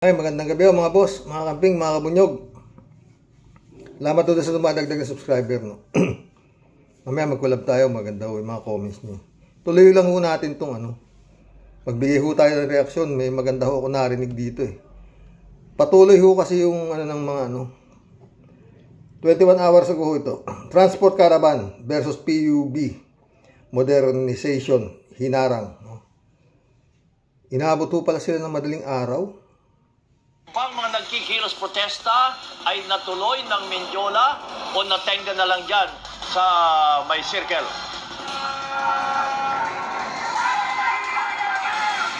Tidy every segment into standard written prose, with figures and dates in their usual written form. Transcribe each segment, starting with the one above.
Ay, magandang gabi mga boss, mga kamping, mga kabunyog. Salamat doon sa dumadagdag na subscriber, no? Mamaya mag-collab tayo, maganda ho yung mga comments niyo. Tuloy lang ho natin tong magbigay ho tayo ng reaksyon, may maganda ho ako narinig dito eh. Patuloy ho kasi yung ng mga 21 hours ago ho ito. Transport Caravan versus PUB Modernization, hinarang. No? Inaabot ho pala sila ng madaling araw. Pang mga nagkikilos protesta ay natuloy ng Mendiola o natenga na lang dyan sa may circle.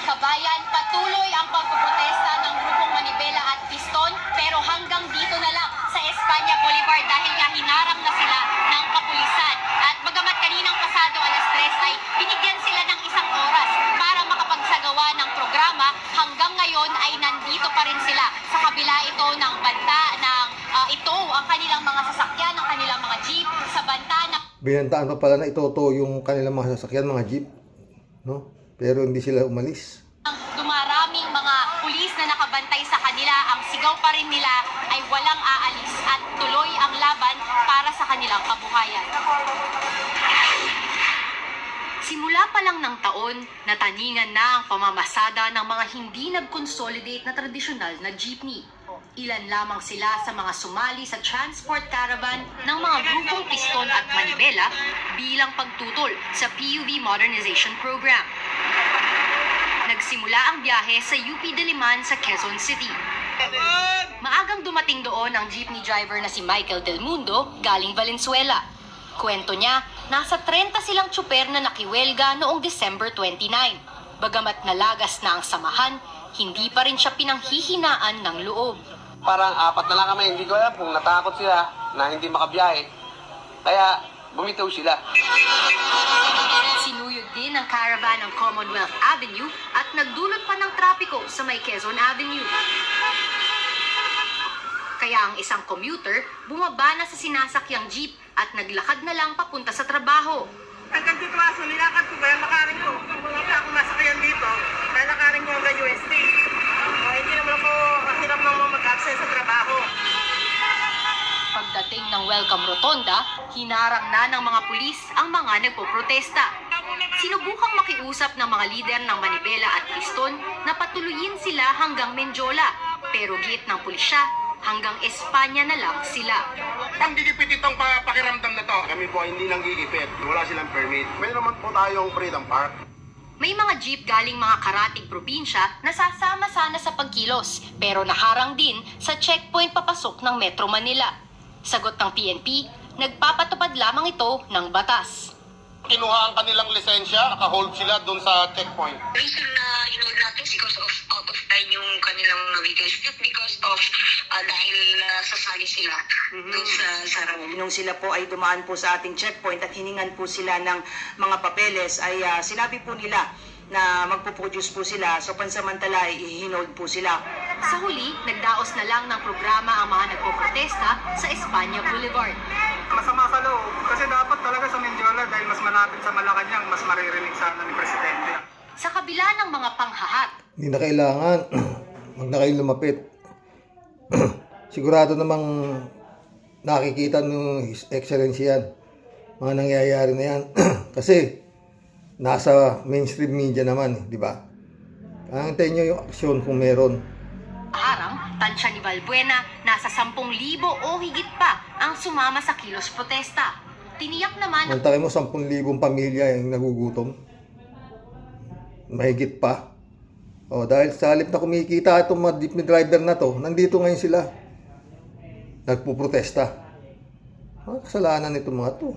Kabayan, patuloy ang pagpoprotesta ng grupong Manibela at Piston pero hanggang dito na lang sa Espanya Boulevard dahil nga hinarang na sila ng kapulisan. At bagamat kaninang pasado alas 3 ay binigyan sila ng isang oras para makapagsagawa ng programa, hanggang ngayon ay nandito pa rin sila sa kabila ito ng banta ng ito ang kanilang mga sasakyan, ang kanilang mga jeep sa banta na Binantaan pa pala na itoto yung kanilang mga sasakyan, mga jeep, no? Pero hindi sila umalis. Dumaraming mga pulis na nakabantay sa kanila, ang sigaw pa rin nila ay walang aalis at tuloy ang laban para sa kanilang kabuhayan. Simula pa lang ng taon, nataningan na ang pamamasada ng mga hindi nag-consolidate na tradisyonal na jeepney. Ilan lamang sila sa mga sumali sa transport caravan ng mga grupong Piston at Manibela bilang pagtutol sa PUB Modernization Program. Nagsimula ang biyahe sa UP Diliman sa Quezon City. Maagang dumating doon ang jeepney driver na si Michael Del Mundo galing Valenzuela. Kwento niya, nasa 30 silang tsuper na nakiwelga noong December 29. Bagamat nalagas na ang samahan, hindi pa rin siya pinanghihinaan ng loob. Parang apat na lang kami, hindi ko alam kung natakot sila na hindi makabiyahe. Kaya bumitaw sila. Sinuyod din ang caravan ng Commonwealth Avenue at nagdulot pa ng trapiko sa may Quezon Avenue. Kaya ang isang commuter bumaba na sa sinasakyang jeep at naglakad na lang papunta sa trabaho. Hanggang dito aso, nilakad ko ba yung lakarin ko? Hindi ako masakayan dito, dahil lakarin ko hanggang UST. Hindi naman ako hirap nang mag-absent sa trabaho. Pagdating ng welcome rotonda, hinarang na ng mga pulis ang mga nagpoprotesta. Sinubukang makiusap ng mga lider ng Manibela at Piston na patuluyin sila hanggang Mendiola, pero giit ng pulisya, hanggang Espanya na lang sila. Ang gigipit itong pakiramdam na to. Kami po hindi nang gigipit. Wala silang permit. May naman po tayong Freedom Park. May mga jeep galing mga karating probinsya na sasama sana sa pagkilos, pero naharang din sa checkpoint papasok ng Metro Manila. Sagot ng PNP, nagpapatupad lamang ito ng batas. Kinuha ang kanilang lisensya, naka-hold sila doon sa checkpoint. Reason na inood natin because of out of line yung kanilang vehicles, just because of dahil sasali sila doon sa road. Nung sila po ay dumaan po sa ating checkpoint at hiningan po sila ng mga papeles, ay sinabi po nila na magpo-produce po sila, so pansamantala i-hinold po sila. Sa huli, nagdaos na lang ng programa ang mga nagpoprotesta sa Espanya Boulevard. Masama sa loob kasi dapat talaga sa Mendiola dahil mas malapit sa Malacanang, mas maririnig sana ni Presidente. Sa kabila ng mga panghahat, Hindi na kailangan wag na kayo lumapit. Sigurado namang nakikita ng His Excellency yan, mga nangyayari na yan. Kasi nasa mainstream media naman, di ba? Antayin nyo yung aksyon kung meron. harang, tansya ni Valbuena, nasa 10,000 o higit pa ang sumama sa kilos protesta. Tiniyak naman ang Mantakin mo 10,000 pamilya yung nagugutom. Mahigit pa. O, dahil sa halip na kumikita itong mga jeepney driver na to, nandito ngayon sila. Nagpuprotesta. Kasalanan nito mga to.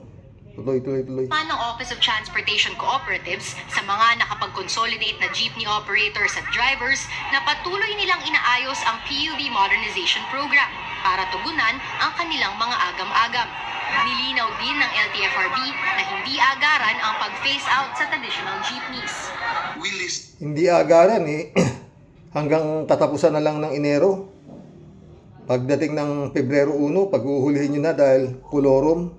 Tuloy. ng Office of Transportation Cooperatives sa mga nakapag-consolidate na jeepney operators at drivers na patuloy nilang inaayos ang PUB Modernization Program para tugunan ang kanilang mga agam-agam. Nilinaw din ng LTFRB na hindi agaran ang pag-phase out sa traditional jeepneys. Hindi agaran eh. Hanggang katapusan na lang ng Enero. Pagdating ng Pebrero 1, pag-uuhulihin nyo na dahil kolorum.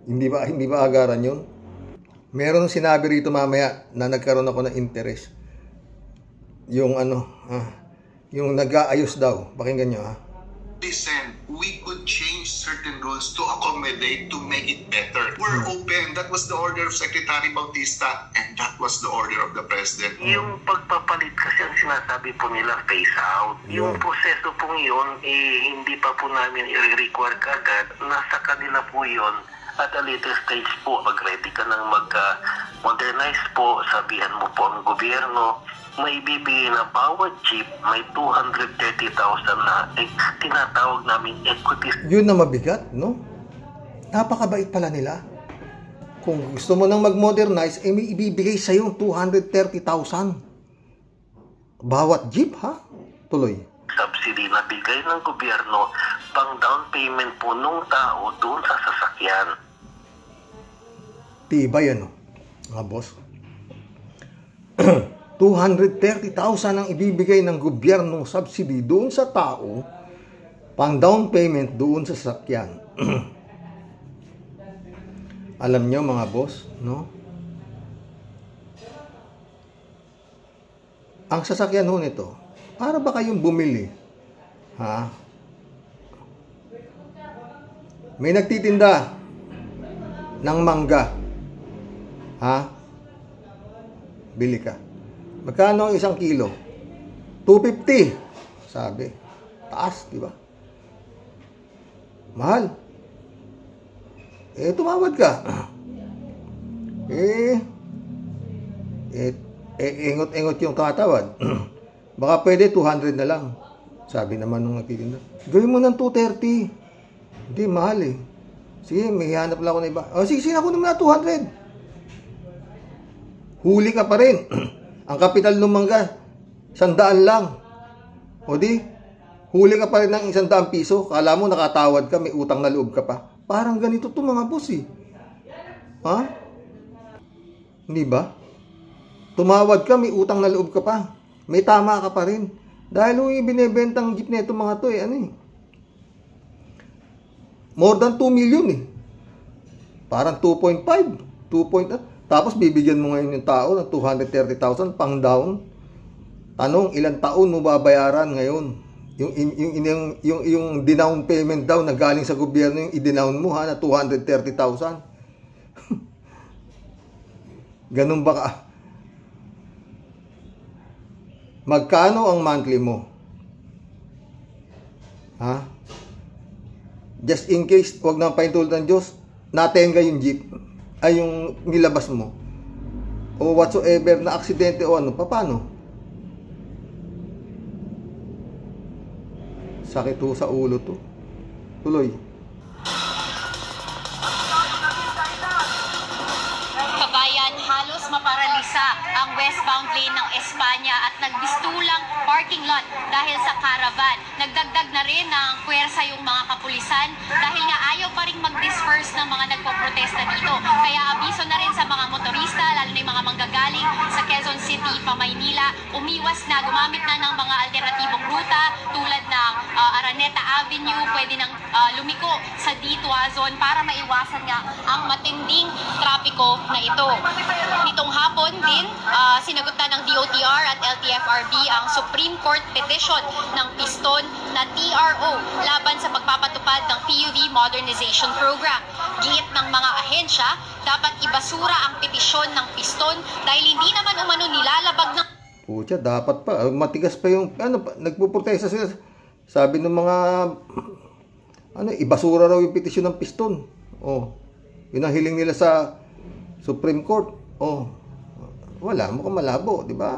Hindi ba agaran yun? Meron sinabi rito mamaya na nagkaroon ako ng interest. Yung Yung nag-aayos daw. Pakinggan nyo, ha? Listen, we could change certain rules to accommodate, to make it better. We're open. That was the order of Secretary Bautista, and that was the order of the President. Yung pagpapalit kasi ang sinasabi po nila phase out. Yung proseso po yun, hindi pa po namin i-require kagad. Nasa kanila po yun. At a later stage po, pag ready ka ng mag-modernize po, sabihan mo po ang gobyerno, may bibigay na bawat jeep, may 230,000 na tinatawag namin equity. Yun na mabigat, no? Napakabait pala nila. Kung gusto mo nang mag-modernize, may ibibigay sa yung 230,000. Bawat jeep, ha? Tuloy. Subsidy na bigay ng gobyerno pang down payment po nung tao doon sa sasakyan. Tibay, ano? Mga boss. 230,000 ang ibibigay ng gobyernong subsidy doon sa tao, pang down payment doon sa sasakyan. Alam nyo, mga boss, no? Ang sasakyan ho nito, para ba kayong bumili? Ha? May nagtitinda ng mangga. Ha? Bili ka. Magkano ang 1 kilo? 250. Sabi. Taas, di ba? Mahal. Tumawad ka. Ingot-ingot yung tumatawad. Baka pwede 200 na lang. Sabi naman nung nagtitinda. Gawin mo ng 230. Hindi, mahal eh. Sige, may hanap lang ako na iba. Sige, ako naman na 200. Huli ka pa rin. Ang kapital ng mangga, 100 lang. O di, huli ka pa rin ng 100 piso. Kala mo nakatawad ka, may utang na loob ka pa. Parang ganito to mga boss eh. Ha? Hindi ba? Tumawad ka, may utang na loob ka pa. May tama ka pa rin. Dahil yung binibentang jeep na ito mga to eh, ano eh. More than 2 million eh. Parang 2.5. Tapos bibigyan mo ngayon yung tao ng 230,000 pang down. Tanong, ilang taon mo babayaran ngayon? Yung dinown payment daw na galing sa gobyerno, yung i-denown mo ha, na 230,000. Ganun ba ka? Magkano ang monthly mo? Ha? Just in case, huwag na paintulad ng Diyos, natenga yung jeep, ay yung nilabas mo, o whatsoever na aksidente o ano, paano? Sakit ho sa ulo to. Tuloy. Kabayan, halos maparalisa ang westbound lane ng Espanya at nagbistulang parking lot dahil sa caravan. Nagdagdag na rin ng puwersa yung mga kapulisan dahil nga ayaw pa rin mag-disperse ng mga nagpo-protesta dito. Kaya abiso na rin sa mga motorista, lalo na yung mga manggagaling sa Quezon City, Maynila, umiwas na, gumamit na ng mga alternatibong ruta tulad ng Araneta Avenue, pwede nang lumiko sa D2 zone para maiwasan nga ang matinding trapiko na ito. Nitong hapon din, sinagot na ng DOTR at LTFRB ang Supreme Court petition ng Piston na TRO laban sa pagpapatupad ng PUV Modernization Program. Giit ng mga ahensya, dapat ibasura ang petisyon ng Piston dahil hindi naman umano nilalabag ng... Pucha, dapat pa. Matigas pa yung... nagpuprotesta sila. Sabi ng mga... ibasura raw yung petisyon ng Piston. Yun ang hiling nila sa Supreme Court. Wala, mukhang malabo, di ba?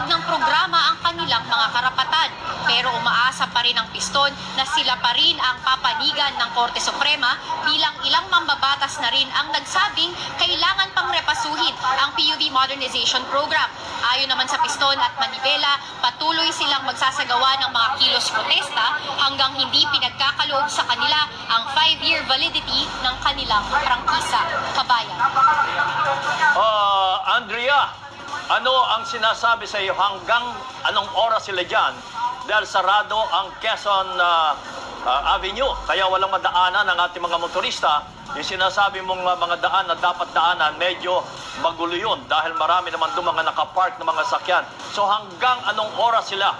ng programa ang kanilang mga karapatan. Pero umaasa pa rin ang Piston na sila pa rin ang papanigan ng Korte Suprema bilang ilang mambabatas na rin ang nagsabing kailangan pang repasuhin ang PUV Modernization Program. Ayon naman sa Piston at Manibela, patuloy silang magsasagawa ng mga kilos protesta hanggang hindi pinagkakaloob sa kanila ang 5-year validity ng kanilang prangkisa. Kabayan. Andrea, ano ang sinasabi sa iyo hanggang anong oras sila dyan? Dahil sarado ang Quezon Avenue, kaya walang madaanan ng ating mga motorista. Yung sinasabi mong mga daan na dapat daanan, medyo magulo yun dahil marami naman doon mga nakapark na mga sakyan. So hanggang anong oras sila?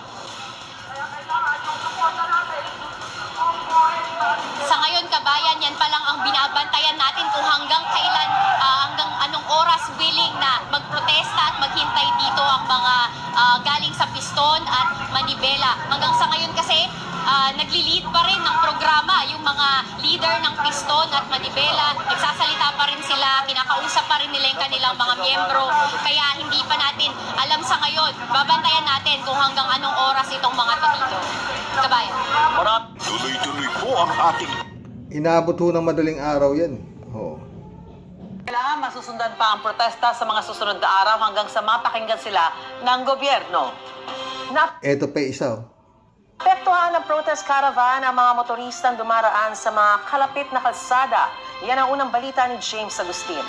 Sa ngayon, kabayan, yan pa lang ang binabantayan natin kung hanggang kailan, hanggang anong oras willing na magprotesta at maghintay dito ang mga galing sa Piston at Manibela. Hanggang sa ngayon kasi, nagli-lead pa rin ng programa yung mga leader ng Piston at Manibela. Nagsasalita pa rin sila, kinakausap pa rin nila yung kanilang mga miyembro. Kaya hindi pa natin alam sa ngayon. Babantayan natin kung hanggang anong oras itong mga to dito. Kabayan. Tuloy-tuloy po ang ating... Inaabot ho ng madaling araw yan. Oo. Kailangan masusundan pa ang protesta sa mga susunod na araw hanggang sa mapakinggan sila ng gobyerno. Eto pa isa. Apektuhan ng protest caravan ang mga motoristang dumaraan sa mga kalapit na kalsada. Yan ang unang balita ni James Agustin.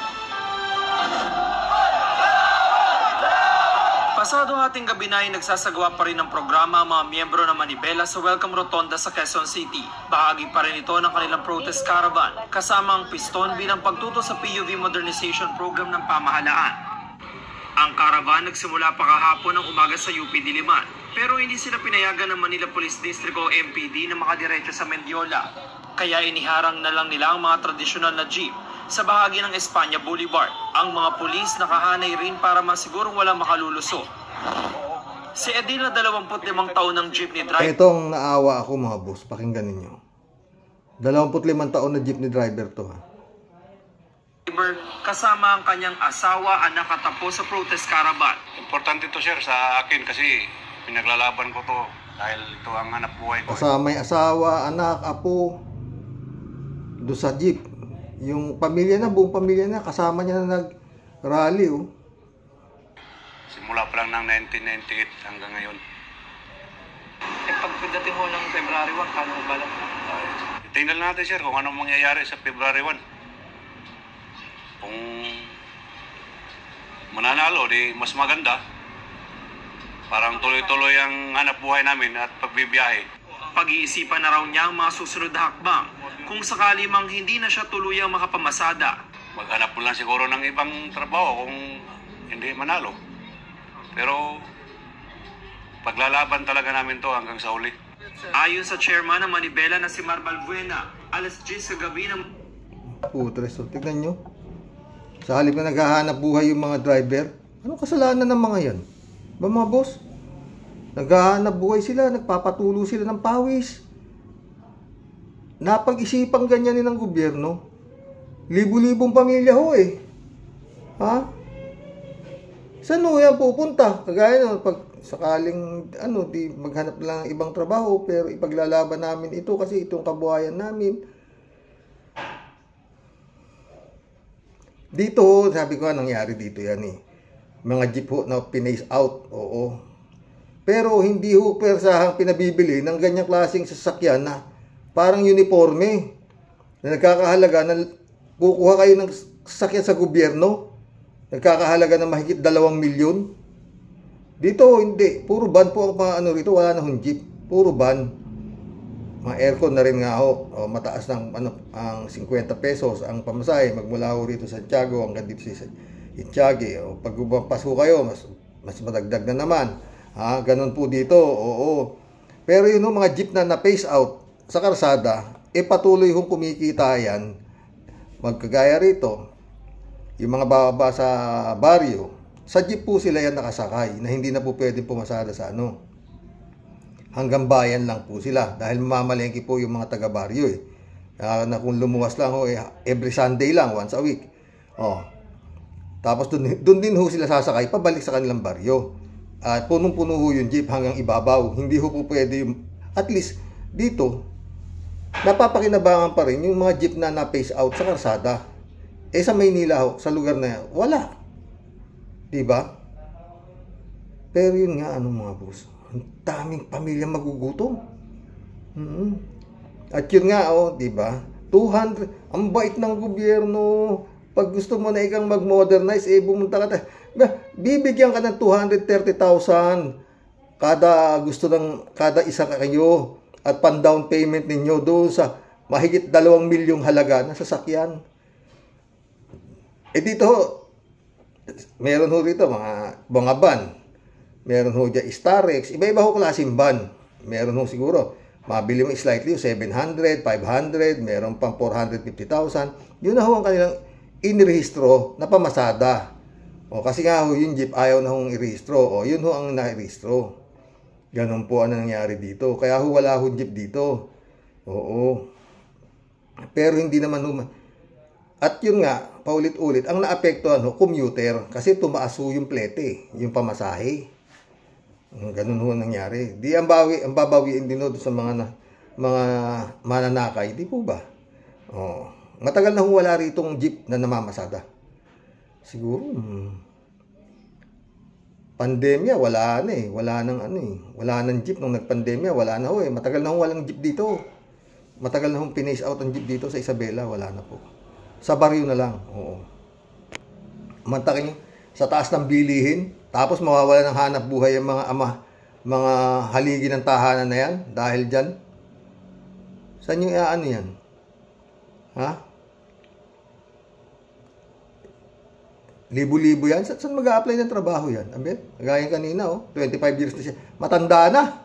Pasado hating gabi na ay nagsasagawa pa rin ng programa ang mga miyembro ng Manibela sa Welcome Rotonda sa Quezon City. Bahagi pa rin ito ng kanilang protest caravan, kasama ang Piston bilang pagtuto sa PUV modernization program ng pamahalaan. Ang caravan nagsimula pa kahapon ng umaga sa UP Diliman, pero hindi sila pinayagan ng Manila Police District o MPD na makadiretso sa Mendiola. Kaya iniharang na lang nila ang mga tradisyonal na jeep sa bahagi ng Espanya Boulevard. Ang mga pulis nakahanay rin para masigurong walang makaluluso. Si Edil na 25 taon ng jeepney driver. Itong naawa ako mga boss, pakinggan ninyo. 25 taon na jeepney driver to ha. Kasama ang kanyang asawa, anak at apo sa protest caravan. Importante to sir sa akin kasi pinaglalaban ko to dahil ito ang hanap buhay ko. Kasama yung asawa, anak, apo doon sa jeep. Yung pamilya na, buong pamilya na, kasama niya na nag-rally oh. Simula pa lang ng 1998 hanggang ngayon. Pagdating mo ng February 1, paano mo bala? Tingnan natin sir kung anong mangyayari sa February 1. Kung mananalo, di mas maganda. Parang tuloy-tuloy ang hanap buhay namin at pagbibiyahe. Pag-iisipan na raw niya ang mga susunod na hakbang kung sakali mang hindi na siya tuluyang makapamasada. Maghanap mo lang siguro ng ibang trabaho kung hindi manalo. Pero paglalaban talaga namin to hanggang sa uli. Ayon sa chairman ng Manibela na si Mar Balbuena, alas 10 sa gabi ng... Putres, so tignan nyo. Sa halip na naghahanap buhay yung mga driver, anong kasalanan ng mga yan? Ba mga boss? Naghahanap buhay sila, nagpapatulo sila ng pawis. Napag-isipang ganyan ng gobyerno. Libu-libong pamilya ho eh. Ha? Saan ho yan pupunta? Kagaya no, pag sakaling di maghanap lang ng ibang trabaho, pero ipaglalaban namin ito kasi itong kabuhayan namin. Dito ho, sabi ko nangyari dito yan eh. Mga jeep ho na pinace out, oo. Pero hindi ho persahang pinabibili ng ganyang klaseng sasakyan na parang uniforme na nagkakahalaga na kukuha kayo ng sasakyan sa gobyerno, nagkakahalaga na mahigit 2 milyon. Dito hindi, puro van po ang mga rito, wala na hong jeep, puro van. Mga aircon na rin nga ho, mataas ng ang 50 pesos ang pamasahe magmula ho rito sa Santiago hanggang dito sa Itchagi. Pag bumampas ho kayo, mas madagdag na naman. Ha, ganun po dito, oo. Pero yun mga jeep na pace out sa karsada, patuloy hong kumikita yan. Magkagaya rito, yung mga bababa sa baryo, sa jeep po sila yan nakasakay, na hindi na po pwedeng pumasada sa hanggang bayan lang po sila, dahil mamamalengke po yung mga taga-baryo eh. Na kung lumuwas lang ho, every Sunday lang, once a week. Tapos dun din ho sila sasakay, pabalik sa kanilang baryo. At punong-puno ho yung jeep hanggang ibabaw. Hindi ho po pwede yung, at least dito, napapakinabangan pa rin yung mga jeep na na-pace out sa karsada. Sa Maynila ho, sa lugar na yan, wala. Diba? Pero yun nga, mga boss, ang daming pamilya magugutom. At yun nga, diba? 200, ang bait ng gobyerno. Pag gusto mo na ikang mag-modernize, bumunta ka bibigyan ka ng 230,000 kada isa kayo at pan-down payment ninyo doon sa mahigit 2 milyong halaga na sasakyan. Dito meron ho rito mga van. Meron ho dyan Starex. Iba-iba ho klaseng van. Meron ho siguro, mabili mo slightly 700, 500, meron pang 450,000. Yun na ho ang kanilang inirehistro na pamasada. O, kasi nga ho, yung jeep ayaw na hong irehistro. O, yun ho ang nairehistro. Ganun po ang nangyari dito. Kaya ho, wala ho jeep dito. Oo. Pero hindi naman ho. At yun nga, paulit-ulit, ang naapektuhan ho, commuter. Kasi tumaas ho yung plete, yung pamasahe. Ganun ho nangyari. Di ang babawiin din ho sa mga mananakay. Di po ba? O, matagal na ho wala ritong jeep na namamasada. Siguro, pandemya, wala na eh. Wala nang jeep nung nagpandemya, wala na ho eh. Matagal na ho walang jeep dito. Matagal na ho pinace out ang jeep dito sa Isabela, wala na po. Sa baryo na lang, oo. Mantakin nyo, sa taas ng bilihin, tapos mawawala ng hanap buhay ang mga haligi ng tahanan na yan, dahil dyan. Saan yung ano yan? Ha? Libo-libo yan. Saan mag-a-apply ng trabaho yan? Abet, gaya kanina, 25 years na siya. Matanda na.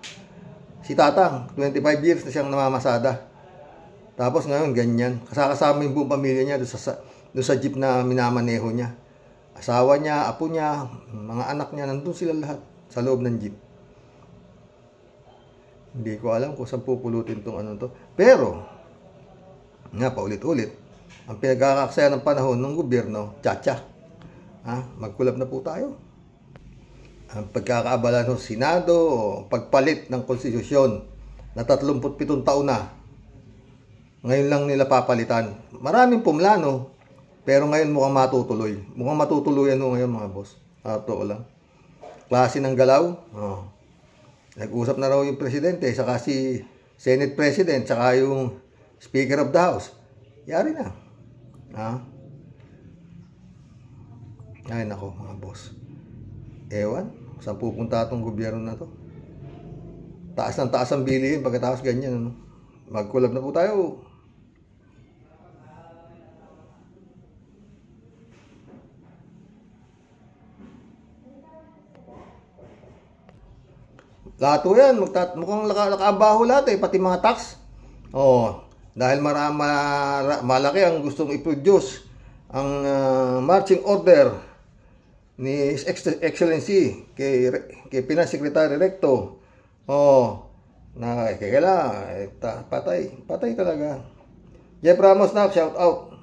Si Tatang, 25 years na siyang namamasada. Tapos ngayon, ganyan. Kasama yung buong pamilya niya doon sa jeep na minamaneho niya. Asawa niya, apo niya, mga anak niya, nandun sila lahat sa loob ng jeep. Hindi ko alam kung saan pupulutin itong ano to. Pero, nga paulit-ulit, ang pinagkakaksaya ng panahon ng gobyerno, tsa-tsa. Magkulab na po tayo. Ang pagkakaabala ng Senado, pagpalit ng konstitusyon na 37 taon na, ngayon lang nila papalitan. Maraming pumlano, pero ngayon mukhang matutuloy. Mukhang matutuluyan mo ngayon mga boss. Totoo lang. Klase ng galaw. Nag-usap na raw yung presidente, saka si Senate President, saka yung Speaker of the House. Yari na. Ay nako mga boss. Ewan, saan pupunta itong gobyerno na to? Taas ng taas ang bilihin pagkatapos ganyan. Ano? Magkulab na po tayo. Lahat po yan, mukhang nakabaho lahat eh, pati mga tax. Dahil malaki ang gustong i-produce ang marching order ni His Excellency kay Finance Secretary Recto. Patay talaga. Jeff Ramos na, shout out.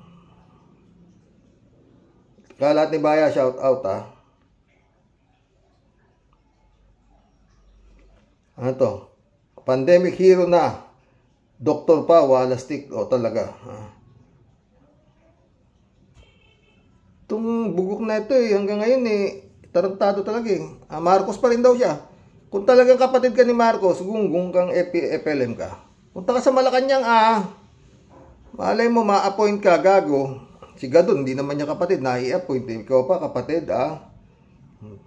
Kalat ni Baya, shout out Ano to? Pandemic hero na. Doktor pa, wala stick. Talaga. Itong bugok na ito hanggang ngayon tarantado talaga Marcos pa rin daw siya. Kung talagang kapatid ka ni Marcos, gunggong kang FLM ka. Punta ka sa Malacanang malay mo, ma-appoint ka, gago. Si Gadon, hindi naman niya kapatid, na-i-appoint. Ikaw pa, kapatid,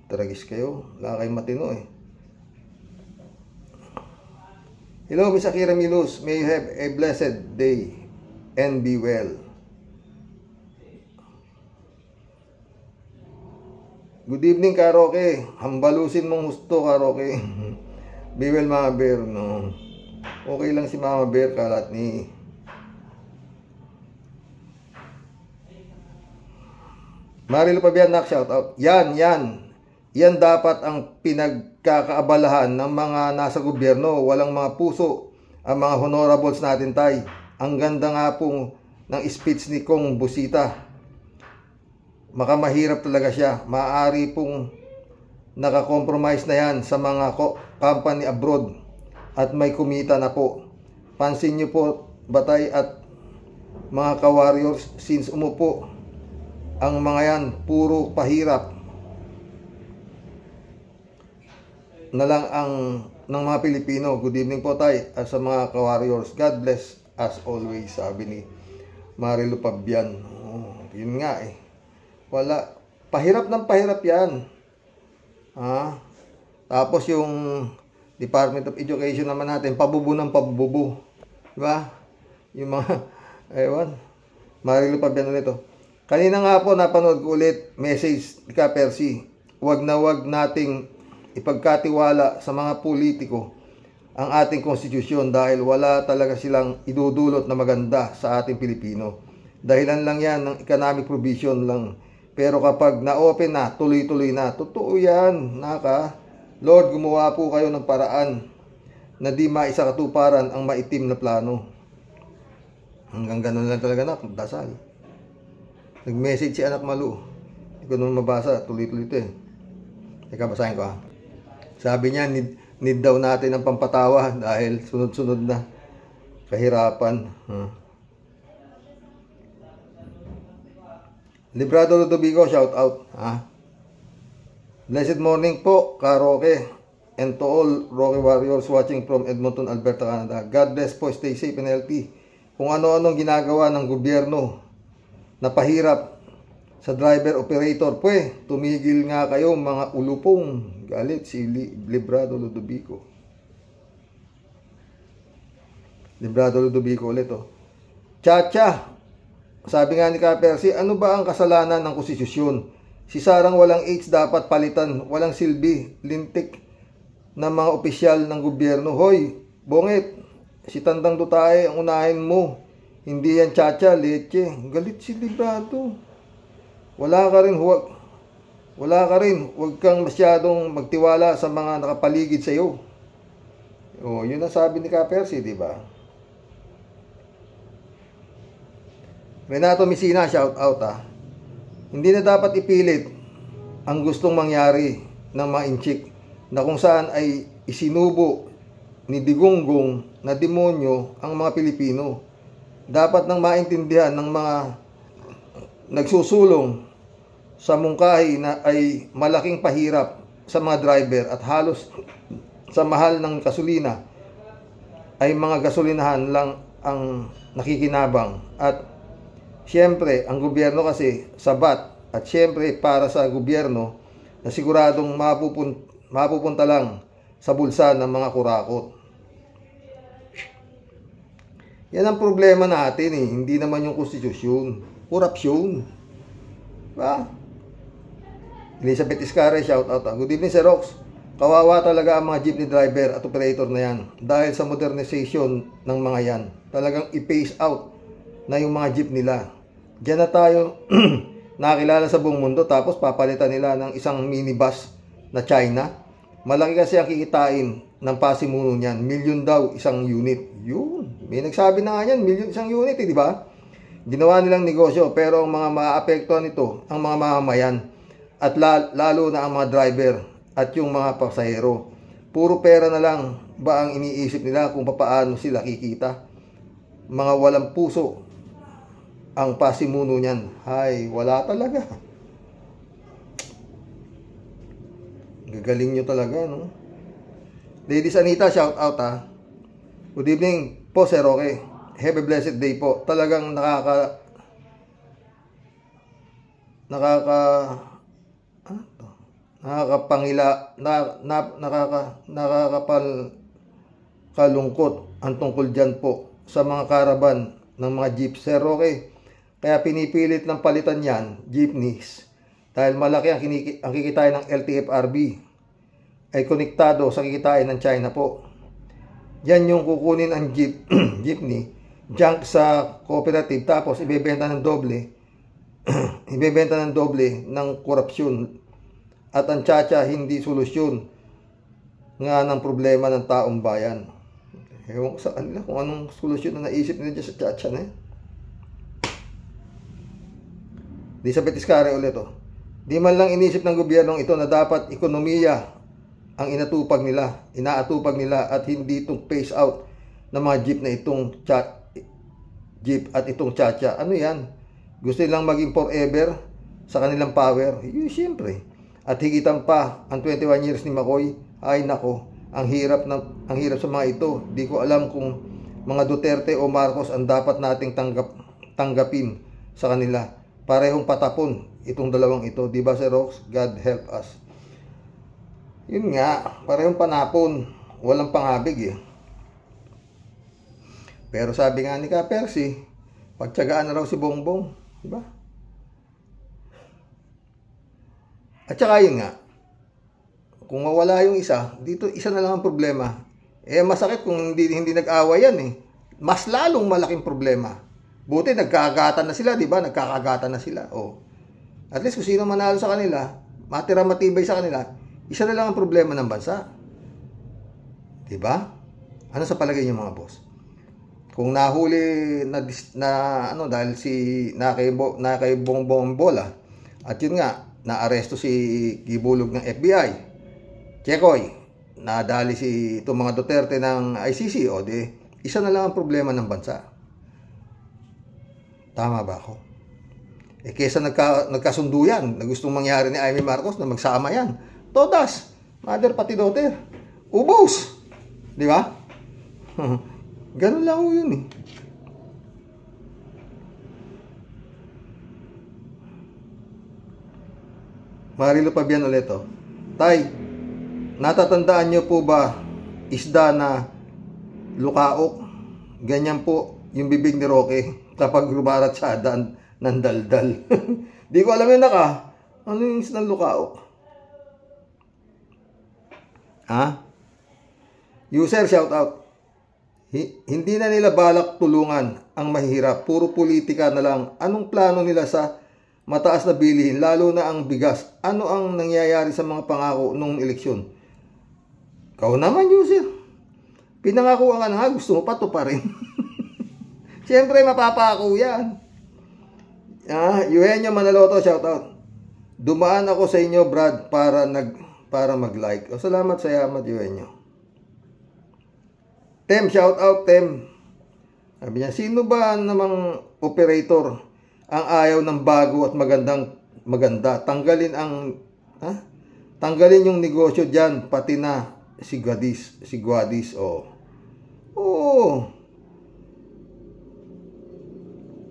Tragis kayo. Wala kayong matino Hello, Miss Akira Milus. May you have a blessed day and be well. Good evening, Karoke. Hambalusin mong husto, Karoke. Be well, Mama Bear. No. Okay lang si Mama Bear, kalat ni. Marilo Pabianak, shout out. Yan dapat ang pinagkakaabalahan ng mga nasa gobyerno. Walang mga puso ang mga honorables natin, tay. Ang ganda nga po ng speech ni Kong Busita. Makamahirap talaga siya. Maaari pong nakakompromise na yan sa mga company abroad at may kumita na po. Pansin nyo po, Batay at mga ka-warriors, since umupo ang mga yan, puro pahirap na lang ng mga Pilipino. Good evening po tay sa mga ka-warriors. God bless as always, sabi ni Marilo Pabian. Yun nga wala, pahirap ng pahirap yan. Tapos yung Department of Education naman natin, pabubo ng pabubo, diba? Yung mga Marilo Pabian nito. Kanina nga po napanood ko ulit message ni Ka Percy. Huwag na huwag nating ipagkatiwala sa mga politiko ang ating konstitusyon dahil wala talaga silang idudulot na maganda sa ating Pilipino. Dahilan lang yan ng economic provision lang. Pero kapag na-open na, tuloy-tuloy na, totoo yan, Lord, gumawa po kayo ng paraan na di maisakatuparan ang maitim na plano. Hanggang ganun lang talaga na, dasal. Nag-message si Anak Malu. Hindi ko naman mabasa, tuloy-tuloy ito eh. Teka, basahin ko ha. Sabi niya, need daw natin ng pampatawa dahil sunod-sunod na kahirapan. Librado Ludovico, shout out. Blessed morning po, Ka Roque, and to all Roque Warriors watching from Edmonton, Alberta, Canada. God bless po, stay safe and healthy. Kung ano-anong ginagawa ng gobyerno na pahirap sa driver operator, tumigil nga kayo mga ulupong. Galit si Librado Ludovico. Librado Ludovico ulit Chacha, sabi nga ni Ka Percy, ano ba ang kasalanan ng konstitusyon? Si Sarang walang H dapat palitan, walang silbi, lintik ng mga opisyal ng gobyerno. Hoy, bongit, si Tandang Dutae ang unahin mo. Hindi yan Chacha, leche. Galit si Librado. Wala ka rin, huwag kang masyadong magtiwala sa mga nakapaligid sa iyo. Yun ang sabi ni Ka Percy, di ba? Renato Messina, shout out Hindi na dapat ipilit ang gustong mangyari ng mga inchik na kung saan ay isinubo ni Digonggong na demonyo ang mga Pilipino. Dapat nang maintindihan ng mga nagsusulong sa mungkahi na ay malaking pahirap sa mga driver at halos sa mahal ng gasolina ay mga gasolinahan lang ang nakikinabang. At siyempre, ang gobyerno kasi sabat at siyempre para sa gobyerno na siguradong mapupunta lang sa bulsa ng mga kurakot. Yan ang problema natin hindi naman yung konstitusyon. Korupsyon. Diba? Elizabeth Iscare, shout out Good evening, Sir Rox. Kawawa talaga ang mga jeepney driver at operator na yan dahil sa modernization ng mga yan. Talagang i-phase out na yung mga jeep nila. Diyan na tayo nakilala sa buong mundo tapos papalitan nila ng isang minibus na China. Malaki kasi ang kikitain ng pasimuno niyan. Million daw isang unit. Yun. May nagsabi na nga yan, million isang unit di ba? Ginawa nilang negosyo pero ang mga maapektuhan nito ang mga mamamayan at lalo na ang mga driver at yung mga pasahero. Puro pera na lang ba ang iniisip nila kung paano sila kikita? Mga walang puso ang pasimuno niyan. Ay, wala talaga. Gagaling nyo talaga, no? Ladies Anita, shout out Good evening po, Sir Roque. Have a blessed day po. Talagang kalungkot ang tungkol dyan po sa mga karaban ng mga jeep, Sir Roque. Kaya pinipilit ng palitan yan, jeepneys, dahil malaki ang kikitain ng LTFRB ay konektado sa kikitain ng China po. Yan yung kukunin ang jeepney, junk sa cooperative, tapos ibebenta ng doble ng korupsyon. At ang Chacha hindi solusyon nga ng problema ng taong bayan. Ewan ko sa kanila kung anong solusyon na naisip nila dyan sa Chacha na yan. Elizabeth Iscare ulit Di man lang inisip ng gobyernong ito na dapat ekonomiya ang inaatupag nila at hindi itong phase out ng mga jeep na itong jeep at itong Chacha. Ano yan? Gusto nilang maging forever sa kanilang power? Siyempre. At higitan pa ang 21 years ni Makoy. Ay nako, ang hirap sa mga ito. Di ko alam kung mga Duterte o Marcos ang dapat nating tanggapin sa kanila. Parehong patapon itong dalawang ito, di ba, Sir Rox? God help us. Yun nga, parehong panapon, walang panghabig Pero sabi nga ni Ka Percy, pagtiyagaan na raw si Bongbong, di ba? At saka yun nga, kung mawala yung isa, dito isa na lang ang problema. Masakit kung hindi nag-away yan eh. Mas lalong malaking problema. Buti nagkakagatan na sila, di ba? Nagkakagatan na sila. At least kung sino manalo sa kanila, matibay sa kanila, isa na lang ang problema ng bansa. Di ba? Ano sa palagay niyo mga boss? Kung nahuli dahil nakay Bongbong Bola, at yun nga, naaresto si Gibulog ng FBI, Chekoy, nadali itong mga Duterte ng ICC, isa na lang ang problema ng bansa. Tama ba ako? Kesa nagkasundo yan, na gustong mangyari ni Amy Marcos na magsama yan. Todas, mother pati daughter, ubos. Di ba? Ganun lang yun eh. Marilo Pabian ulit Tay, natatandaan nyo po ba isda na lukaok? Ganyan po yung bibig ni Roque kapag rumarat sa daan ng daldal. Di ko alam yun ano yung isda ng lukaok? User, shout out. Hindi na nila balak tulungan ang mahihirap. Puro politika na lang. Anong plano nila sa mataas na bilihin, lalo na ang bigas? Ano ang nangyayari sa mga pangako nung eleksyon? Kau naman, user. Pinangako ka na gusto mo pa pa rin. Siyempre, mapapako yan. Eugenio Manaloto, shout out. Dumaan ako sa inyo, Brad, para mag-like. Salamat sa yamat, Eugenio. Tem, shout out, Tem. Sabi niya, sino ba namang operator ang ayaw ng bago at maganda? Tanggalin yung negosyo dyan, pati na si Guadis.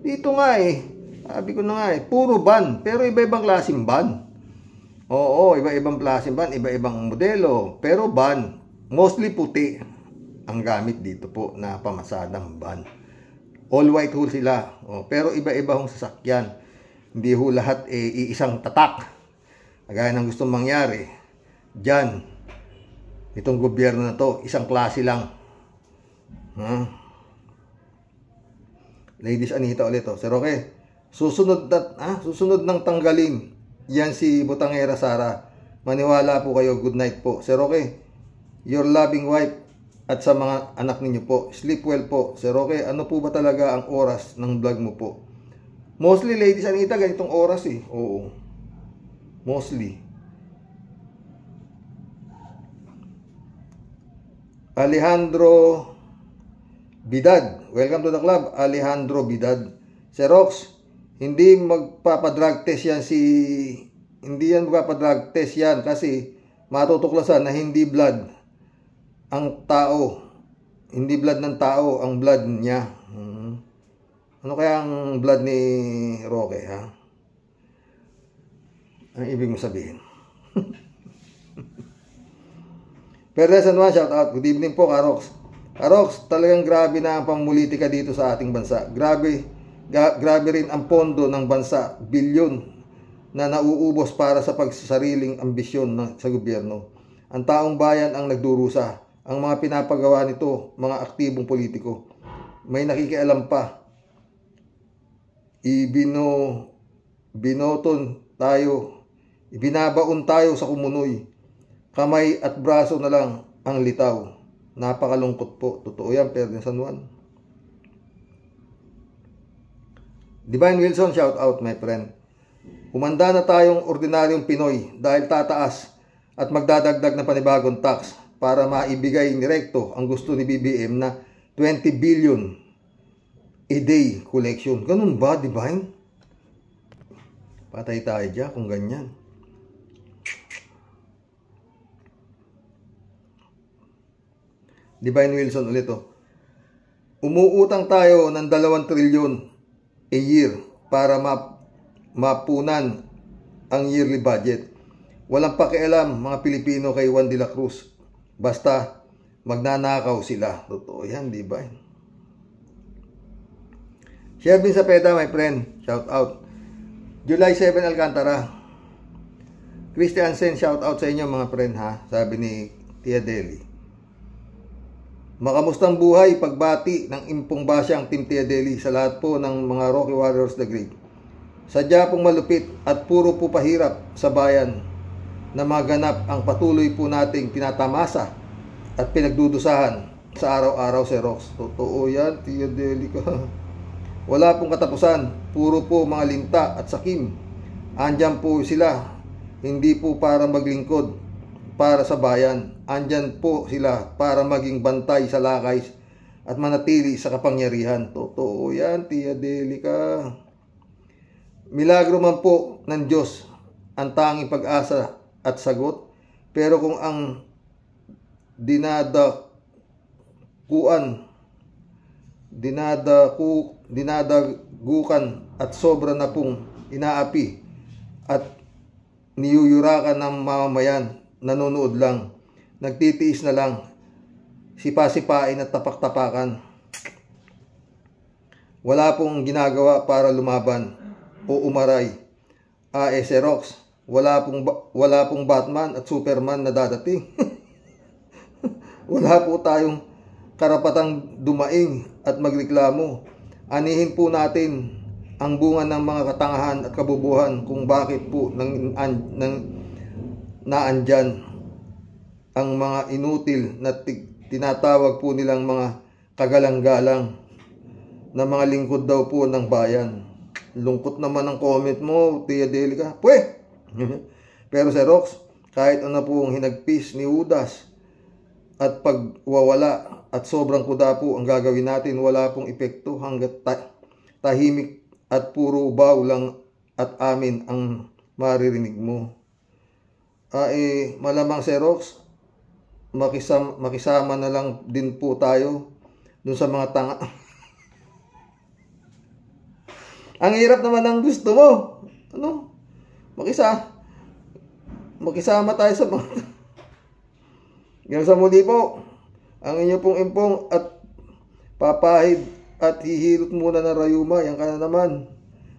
Dito nga sabi ko na nga puro ban, pero iba-ibang klaseng ban. Iba-ibang klaseng ban, iba-ibang modelo, pero ban, mostly puti ang gamit dito po na pamasadang ban. All white ho sila. Pero iba-iba hong sasakyan. Hindi ho lahat iisang tatak. Kagaya ng gustong mangyari. Diyan, itong gobyerno na to, isang klase lang. Ladies Anita ulit Sir Roque, susunod ng tanggalin yan si Butangera Sara. Maniwala po kayo. Good night po. Sir Roque, your loving wife at sa mga anak ninyo po. Sleep well po. Sir Roque, ano po ba talaga ang oras ng vlog mo po? Mostly, Ladies Anita, ganitong oras Oo. Mostly. Alejandro Bidad. Welcome to the club, Alejandro Bidad. Sir Rox, hindi magpapadrug test yan kasi matutuklasan na hindi blood ang tao, hindi blood ng tao ang blood niya. Ano kaya ang blood ni Roque, Ang ibig mo sabihin? Pero San Juan, shout out. Good evening po, Karox. Karox, talagang grabe na ang pamumulitika dito sa ating bansa. Grabe rin ang pondo ng bansa, bilyon na nauubos para sa pagsasariling ambisyon sa gobyerno. Ang taong bayan ang nagdurusa. Ang mga pinapagawa nito, mga aktibong politiko, may nakikialam pa. Ibinabaon tayo sa kumunoy. Kamay at braso na lang ang litaw. Napakalungkot po. Totoo yan, Perden San Juan. Divine Wilson, shout out my friend. Humanda na tayong ordinaryong Pinoy dahil tataas at magdadagdag ng panibagong tax para maibigay direkto ang gusto ni BBM na 20 billion a day collection. Ganun ba, Divine? Patay tayo dyan kung ganyan. Divine Wilson ulit Umuutang tayo ng 2 trilyon a year para mapunan ang yearly budget. Walang pakialam mga Pilipino kay Juan de la Cruz. Basta magnanakaw sila. Totoo yan, di ba? Shelvin Sapeta, my friend. Shout out. July 7 Alcantara. Christiansen, shout out sa inyo mga friend ha. Sabi ni Tia Deli. Makamustang buhay, pagbati ng impong basyang Team Tia Deli sa lahat po ng mga Rocky Warriors the Great. Sadya pong malupit at puro po pahirap sa bayan na maganap ang patuloy po nating tinatamasa at pinagdudusahan sa araw-araw si Rox. Totoo yan, Tia Deli ka. Wala pong katapusan, puro po mga linta at sakim. Andyan po sila, hindi po para maglingkod para sa bayan. Andyan po sila para maging bantay sa lakay at manatili sa kapangyarihan. Totoo yan, Tia Deli ka. Milagro man po ng Diyos ang tanging pag-asa at sagot. Pero kung ang dinadagukan at sobra na pong inaapi at niyuyurakan ng mamamayan, nanonood lang, nagtitiis na lang, sipa-sipain at tapak-tapakan. Wala pong ginagawa para lumaban o umaray. Rox, wala pong Batman at Superman na dadating. Wala po tayong karapatang dumaing at magreklamo. Anihin po natin ang bunga ng mga katangahan at kabubuhan kung bakit po naandyan ang mga inutil na tinatawag po nilang mga kagalang-galang na mga lingkod daw po ng bayan. Lungkot naman ang comment mo, Tia Deli ka. Pwe! Pero si Rox, kahit ano po ang hinagpis ni Judas at pagwawala at sobrang kuda po ang gagawin natin, wala pong epekto hanggat tahimik at puro baw lang at amin ang maririnig mo. Malamang si Rox, makisama na lang din po tayo dun sa mga tanga. Ang hirap naman ang gusto mo. Ano? Makisama tayo sa mga... Hanggang sa muli po, ang inyo pong impong at papahid at hihirot muna ng rayuma. Yan ka na naman.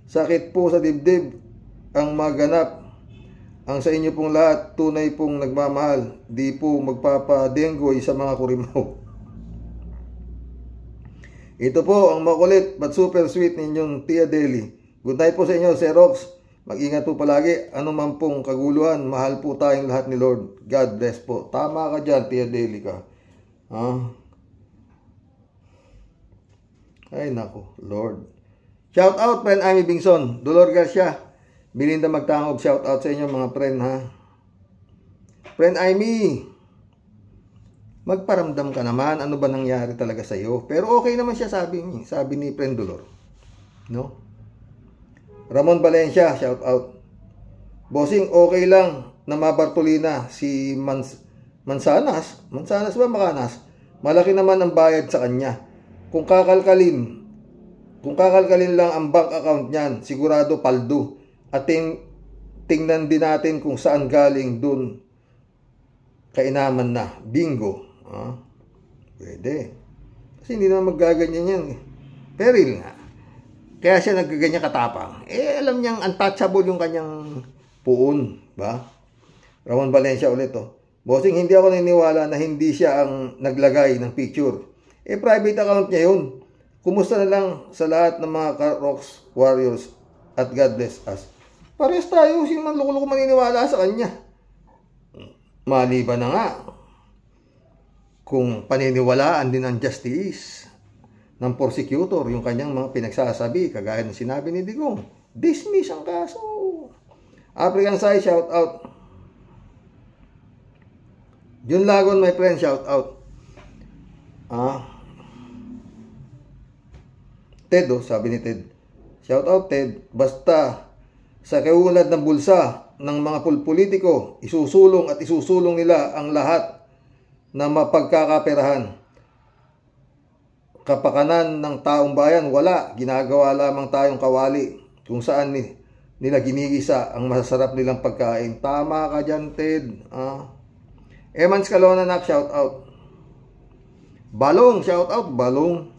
Sakit po sa dibdib ang maganap. Ang sa inyo pong lahat, tunay pong nagmamahal. Di po magpapadenggoy sa mga kurimaw. Ito po ang makulit but super sweet ninyong Tia Deli. Good night po sa inyo, Sir Rox. Mag-ingat po palagi. Ano man pong kaguluhan, mahal po tayong lahat ni Lord. God bless po. Tama ka dyan, Tia Deli ka. Ay nako, Lord. Shout out, friend Amy Bingson. Dolor Garcia. Belinda Magtangog. Shout out sa inyo mga friend ha. Friend Amy, magparamdam ka naman, ano ba nangyari talaga sa iyo? Pero okay naman siya, sabi ni Friend Dolor. No? Ramon Valencia, shout out. Bossing, okay lang na mabartolina si Mansanas. Mansanas ba Makanas? Malaki naman ang bayad sa kanya. Kung kakalkalin lang ang bank account niyan, sigurado paldo. At tingnan din natin kung saan galing dun kainaman na. Bingo. Pwede. Kasi hindi naman magaganyan yan. Peril nga. Kaya siya nagkaganyan katapang. Alam niyang untouchable yung kanyang puon. Ba? Ramon Valencia ulit Bossing, hindi ako naniniwala na hindi siya ang naglagay ng picture. Private account niya yun. Kumusta na lang sa lahat ng mga Rox Warriors at God bless us. Parehas tayo. Sino man loko-loko maniniwala sa kanya? Maliban na nga kung paniniwalaan din ang justice ng prosecutor yung kanyang mga pinagsasabi, kagaya ng sinabi ni Digong, dismiss ang kaso. African Sai, shout out. Jun Lagon, my friend, shout out. Ted, sabi ni Ted, shout out Ted, basta sa kaulad ng bulsa ng mga politiko, isusulong at isusulong nila ang lahat na mapagkakaperahan. Kapakanan ng taong bayan, wala. Ginagawa lamang tayong kawali kung saan nila ginigisa ang masasarap nilang pagkain. Tama ka dyan, Ted. Eman Scalona, shout out. Balong, shout out, Balong.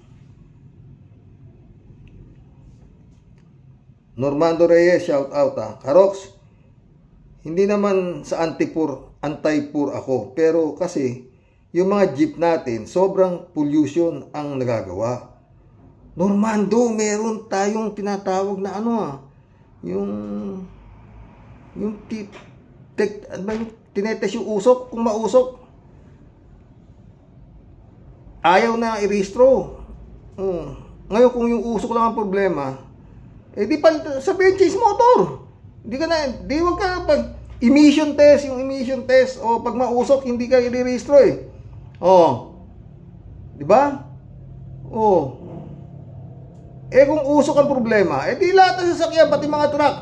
Normando Reyes, shout out. Karox, hindi naman sa anti-poor ako. Pero kasi, yung mga jeep natin, sobrang pollution ang nagagawa. Normando, meron tayong tinatawag na yung tinetest yung usok. Kung mausok, ayaw na i-restro. Ngayon, kung yung usok lang ang problema, di pa sabihin change motor. Wag ka pag emission test, o pag mausok, hindi ka i-restro di ba? Kung usok ang problema, di lahat ng sasakyan, pati mga truck.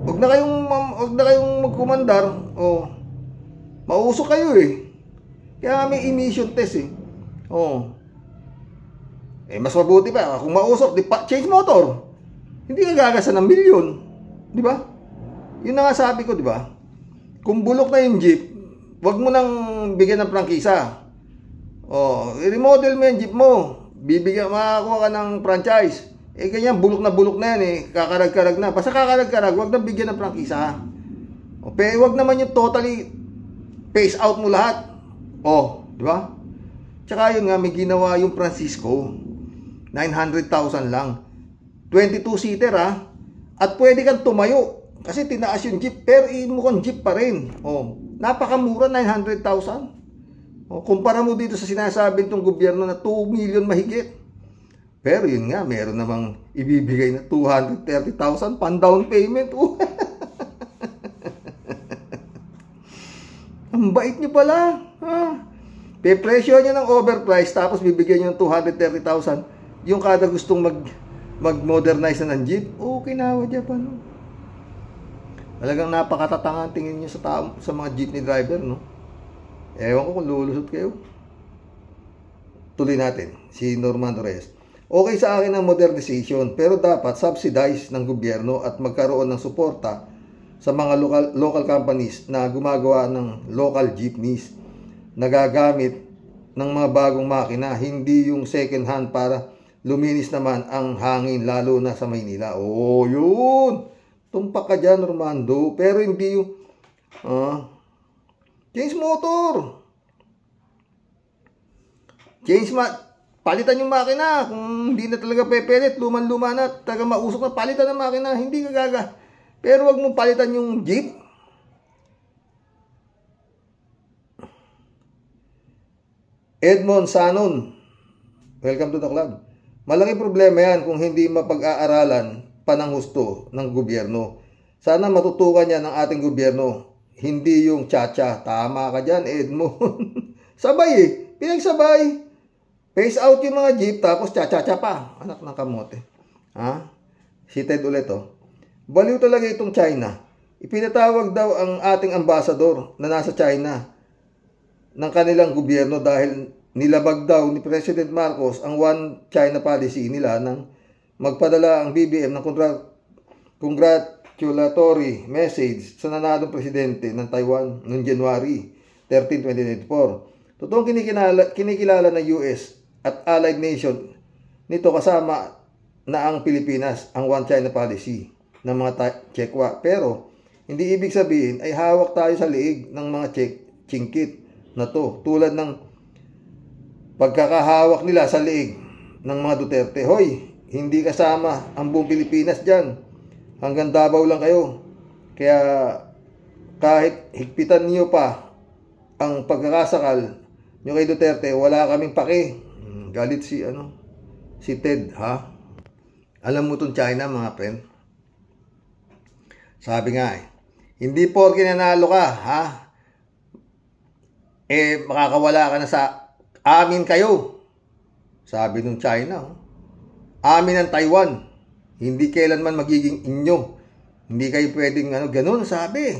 Huwag na kayong magkumandar, mausok kayo Kaya may emission test mas mabuti pa kung mausok, change motor. Hindi ka gagasan ng milyon, di ba? Yun na nga sabi ko, di ba? Kung bulok na yung jeep, wag mo nang bigyan ng prangkisa. I-remodel mo yung jeep mo, makakuha ka ng franchise. Ganyan, bulok na yan kakarag-karag na. Basta kakarag-karag, wag nang bigyan ng prangkisa. Pero wag naman yung totally phase out mo lahat. Di ba? Tsaka yun nga, may ginawa yung Francisco. 900,000 lang. 22-seater At pwede kang tumayo. Kasi tinaas yung jeep. Pero mukhang jeep pa rin. Napakamura, 900,000. Kumpara mo dito sa sinasabi ng gobyerno na 2 million mahigit. Pero yun nga, meron namang ibibigay na 230,000 pan down payment. Ang bait nyo pala. Pe-presyo nyo ng overprice tapos bibigyan nyo ng 230,000. Yung kada gustong mag-modernize na ng jeep, kinawa Japan. Talagang napakatatanga tingin nyo sa mga jeepney driver, no? Ewan ko kung lulusot kayo. Tuloy natin, si Norman Reyes. Okay sa akin ang modernization, pero dapat subsidize ng gobyerno at magkaroon ng suporta sa mga local companies na gumagawa ng local jeepneys na gagamit ng mga bagong makina, hindi yung second hand para luminis naman ang hangin, lalo na sa Maynila. Yun! Tumpak ka dyan, Normando. Pero hindi yung change motor. Palitan yung makina. Kung hindi na talaga pepelet, luman-luma na, talaga mausok na, palitan ng makina. Hindi ka gaga. Pero wag mong palitan yung jeep. Edmond Sanon, welcome to the club. Malaking problema yan kung hindi mapag-aaralan pa ng husto ng gobyerno. Sana matutukan yan ng ating gobyerno. Hindi yung tsa-tsa. Tama ka dyan, Edmond. Sabay pinagsabay. Phase out yung mga jeep, tapos tsa-tsa-tsa pa. Anak ng kamote. Si Ted ulit Baliw talaga itong China. Ipinatawag daw ang ating ambasador na nasa China ng kanilang gobyerno dahil nilabag daw ni President Marcos ang One China policy nila nang magpadala ang BBM ng congratulatory message sa nanalong presidente ng Taiwan noong January 13, 2024. Totoong kinikilala ng US at allied nation nito kasama na ang Pilipinas ang One China policy ng mga Chekwa. Pero hindi ibig sabihin ay hawak tayo sa liig ng mga Chingkit na to, tulad ng pagkakahawak nila sa liig ng mga Duterte. Hoy, hindi kasama ang buong Pilipinas dyan. Hanggang Davao lang kayo. Kaya kahit higpitan niyo pa ang pagkakasakal nyo kay Duterte, wala kaming pake. Galit si Ted, Alam mo itong China, mga friend. Sabi nga hindi porke nanalo ka, makakawala ka na sa amin kayo. Sabi nung China, amin ang Taiwan. Hindi kailanman magiging inyo. Hindi kayo pwedeng ganun, sabi.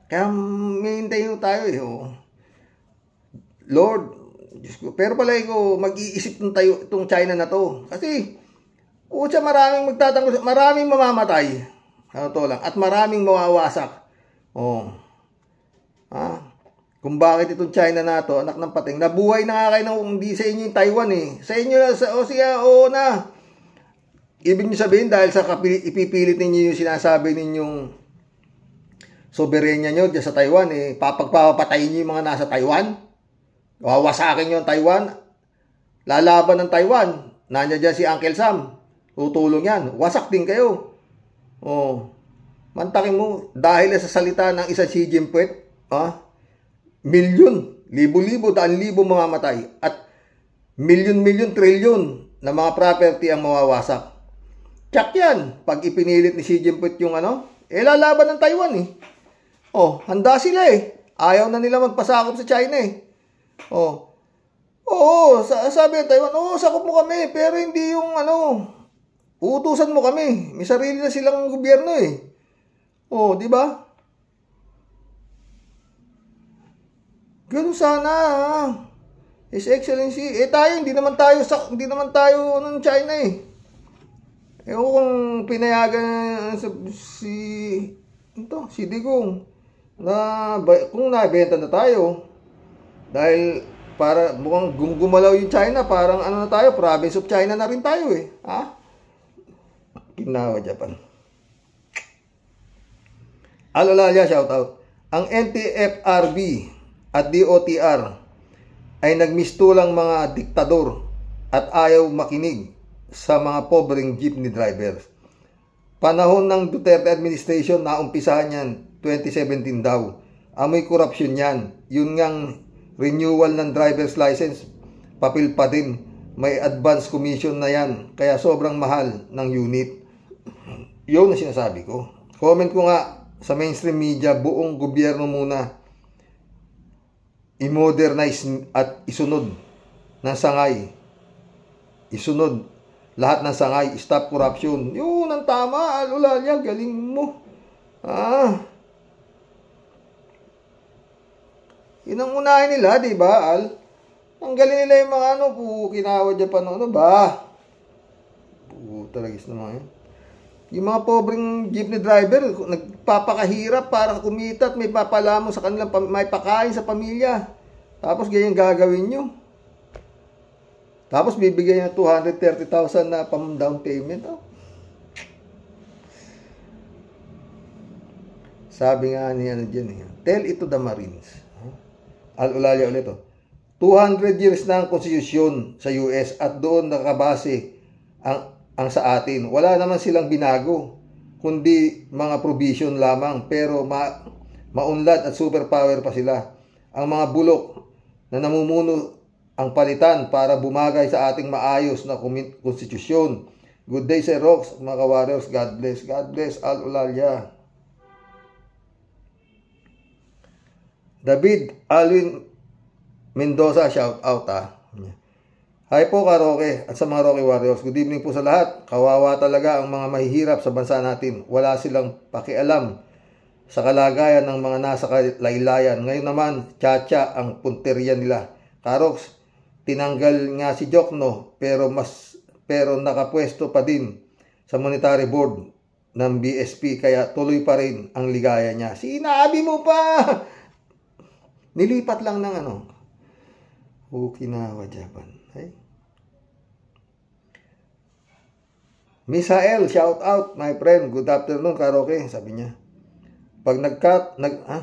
Kaya maintayin tayo Lord, Diyos ko. Pero pala mag-iisip itong China na to. Kasi, maraming magtatanggol, maraming mamamatay. Lang. At maraming mawawasak. Kung bakit itong China na to, anak ng pating, nabuhay na nga kayo hindi sa inyo yung Taiwan Sa inyo na. Ibig nyo sabihin, dahil sa ipipilit ninyo yung sinasabi ninyong soberenya nyo dyan sa Taiwan, papagpapatayin nyo yung mga nasa Taiwan. Wawasakin nyo ang Taiwan. Lalaban ng Taiwan. Nandiyan dyan si Uncle Sam. Tutulong yan. Wasak din kayo. Mantakin mo, dahil sa salita ng isang Xi Jinping, milyon, libo-libo, daan-libo mamamatay. At milyon-milyon, trilyon na mga property ang mawawasak. Tsak yan. Pag ipinilit ni Xi Jinping yung lalaban ng Taiwan handa sila Ayaw na nila magpasakop sa China sabi ng Taiwan, sakop mo kami, pero hindi yung uutusan mo kami. May sarili na silang gobyerno di ba? Ganun sana His Excellency. Tayo, hindi naman tayo ng China Ewan ko kung pinayagan si Digong na kung nabenta na tayo dahil para mukhang gumalaw yung China, parang na tayo, province of China na rin tayo Ginawa Japan. Alalalia, shout out. Ang NTFRB at DOTR ay nagmistulang mga diktador at ayaw makinig sa mga pobreng jeepney drivers. Panahon ng Duterte administration, naumpisahan yan, 2017 daw. Amoy korupsyon yan. Yun ngang renewal ng driver's license, papel pa din. May advance commission na yan. Kaya sobrang mahal ng unit. Yun na sinasabi ko. Comment ko nga sa mainstream media, buong gobyerno muna i-modernize at isunod ng sangay. Isunod lahat ng sangay, stop corruption. Yun ang tama, Alulalia, galing mo. Yun ang unahin nila, di ba, Al? Ang galing nila yung mga kinawa Japan, ba? Talagis na mga yan. Yung mga pobreng jeepney driver, nagpapakahirap para kumita at may papalamo sa kanilang, may pakain sa pamilya. Tapos ganyan gagawin nyo. Tapos bibigyan niya 230,000 na pang-down payment. Sabi nga niya dyan, tell it to the Marines. Al-Ulalia ulit 200 years na ang konstitusyon sa US at doon nakabase ang sa atin. Wala naman silang binago, kundi mga provision lamang, pero maunlad at superpower pa sila. Ang mga bulok na namumuno ang palitan para bumagay sa ating maayos na konstitusyon. Good day, Sir Rox, mga ka-warriors. God bless. God bless, Al-Ulalia. David Alwin Mendoza, shout out Hi po, Ka-Roque, at sa mga Roque Warriors. Good evening po sa lahat. Kawawa talaga ang mga mahihirap sa bansa natin. Wala silang pakialam sa kalagayan ng mga nasa kalaylayan. Ngayon naman, tsa-tsa ang punteriya nila. Karox, tinanggal nga si Jokno pero nakapwesto pa din sa monetary board ng BSP kaya tuloy pa rin ang ligaya niya. Sinabi mo pa! Nilipat lang ng Okinawa, Japan. Misael, shout out my friend. Good afternoon, Ka-Roque, sabi niya.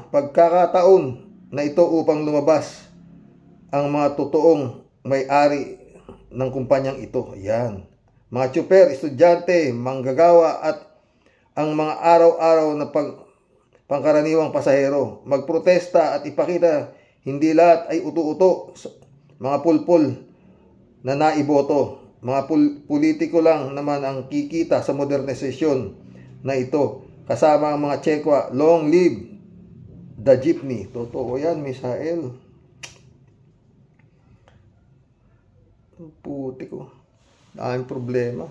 Pagkakataon na ito upang lumabas ang mga totoong may-ari ng kumpanyang ito. Yan. Mga tsuper, estudyante, manggagawa at ang mga araw-araw na pangkaraniwang pasahero. Magprotesta at ipakita hindi lahat ay uto-uto. Mga pulpul na naiboto. Mga politiko lang naman ang kikita sa modernisasyon na ito. Kasama ang mga Tsekwa. Long live the jeepney. Totoo yan, Misael. Puti ko. Daming problema.